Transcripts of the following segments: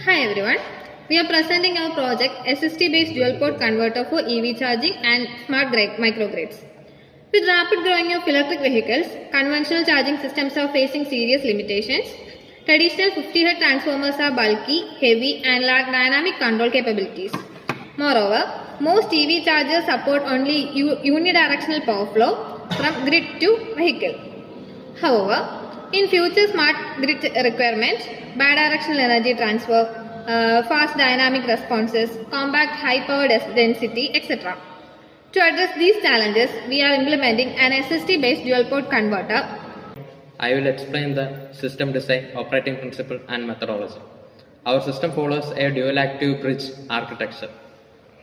Hi everyone, we are presenting our project SST-based dual-port converter for EV charging and smart microgrids. With rapid growing of electric vehicles, conventional charging systems are facing serious limitations. Traditional 50 Hz transformers are bulky, heavy and lack dynamic control capabilities. Moreover, most EV chargers support only unidirectional power flow from grid to vehicle. However, in future smart grid requirements, bidirectional energy transfer, fast dynamic responses, compact high power density, etc. To address these challenges, we are implementing an SST-based dual-port converter. I will explain the system design, operating principle and methodology. Our system follows a dual-active bridge architecture.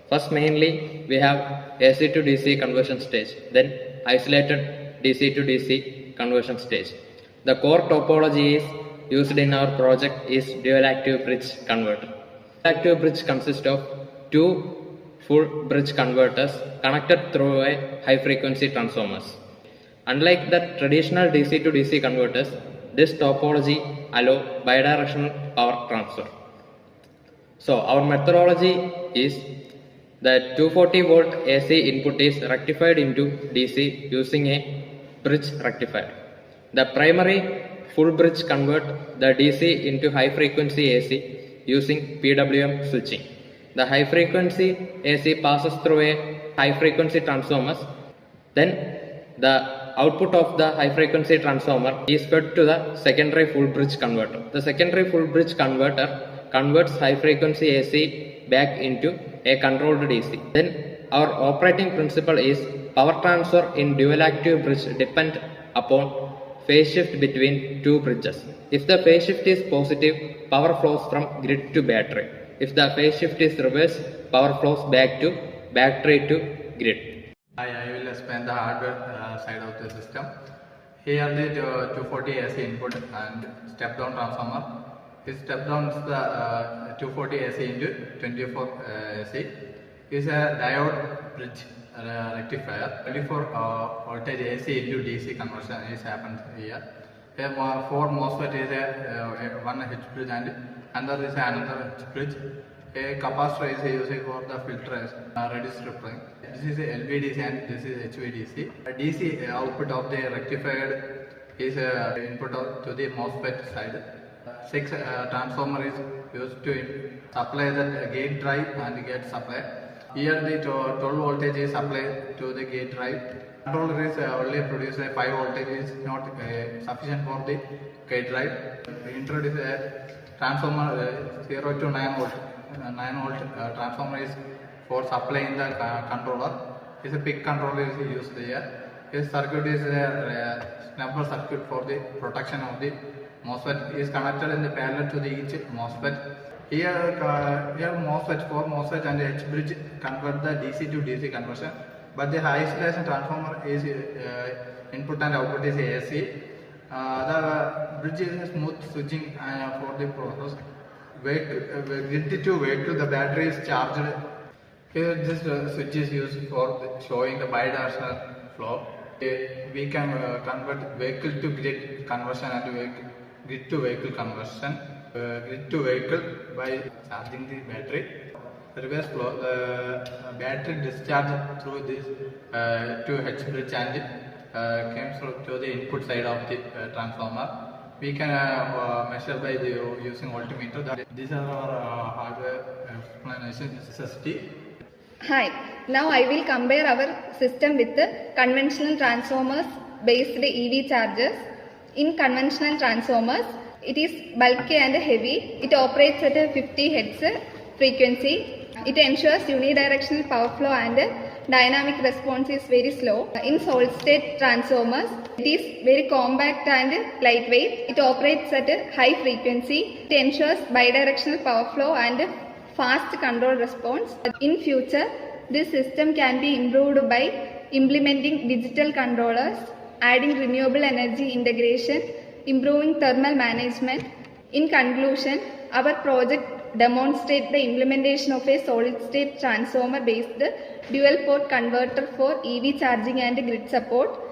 First, mainly, we have AC to DC conversion stage, then isolated DC to DC conversion stage. The core topology is used in our project is dual-active bridge converter. Dual-active bridge consists of two full bridge converters connected through a high-frequency transformers. Unlike the traditional DC to DC converters, this topology allows bidirectional power transfer. So our methodology is that 240 volt AC input is rectified into DC using a bridge rectifier. The primary full bridge convert the DC into high frequency AC using PWM switching. The high frequency AC passes through a high frequency transformers. Then the output of the high frequency transformer is fed to the secondary full bridge converter. The secondary full bridge converter converts high frequency AC back into a controlled DC. Then our operating principle is power transfer in dual active bridge depend upon phase shift between two bridges. If the phase shift is positive, power flows from grid to battery. If the phase shift is reverse, power flows back to battery to grid. I will explain the hardware side of the system. Here the 240 AC input and step down transformer. This step down is the 240 AC into 24 AC. Is a diode bridge rectifier. 24 voltage AC into DC conversion is happened here. Here 4 MOSFET is a one H bridge and another is another H bridge. A capacitor is used for the filters, reduced tripling. This is a LVDC and this is HVDC. DC output of the rectifier is input to the MOSFET side. 6 transformer is used to supply the gate drive and gate supply. Here the 12 voltage is supplied to the gate drive. Controller is only produce a 5 voltage is not sufficient for the gate drive. We introduce a transformer 0 to 9 volt. 9 volt transformer is for supplying the controller. Is a big controller is used here. This circuit is a snubber circuit for the protection of the MOSFET is connected in the parallel to the each MOSFET. Here MOSFET 4 MOSFET and H bridge convert the DC to DC conversion, but the high isolation transformer is input and output is AC. The bridge is smooth switching for the process. Grid to vehicle, the battery is charged. Here this switch is used for showing the bidirectional flow. We can convert vehicle to grid conversion and grid to vehicle conversion. Grid to vehicle by charging the battery. Reverse flow, battery discharge through this to H bridge and comes to the input side of the transformer. We can measure by using voltmeter. These are our hardware explanation SST. Hi, now I will compare our system with the conventional transformers based EV chargers. In conventional transformers, it is bulky and heavy. It operates at a 50 Hz frequency. It ensures unidirectional power flow and dynamic response is very slow. In solid state transformers, it is very compact and lightweight. It operates at a high frequency. It ensures bidirectional power flow and fast control response. In future, this system can be improved by implementing digital controllers, adding renewable energy integration, improving thermal management. In conclusion, our project demonstrates the implementation of a solid-state transformer-based dual-port converter for EV charging and grid support.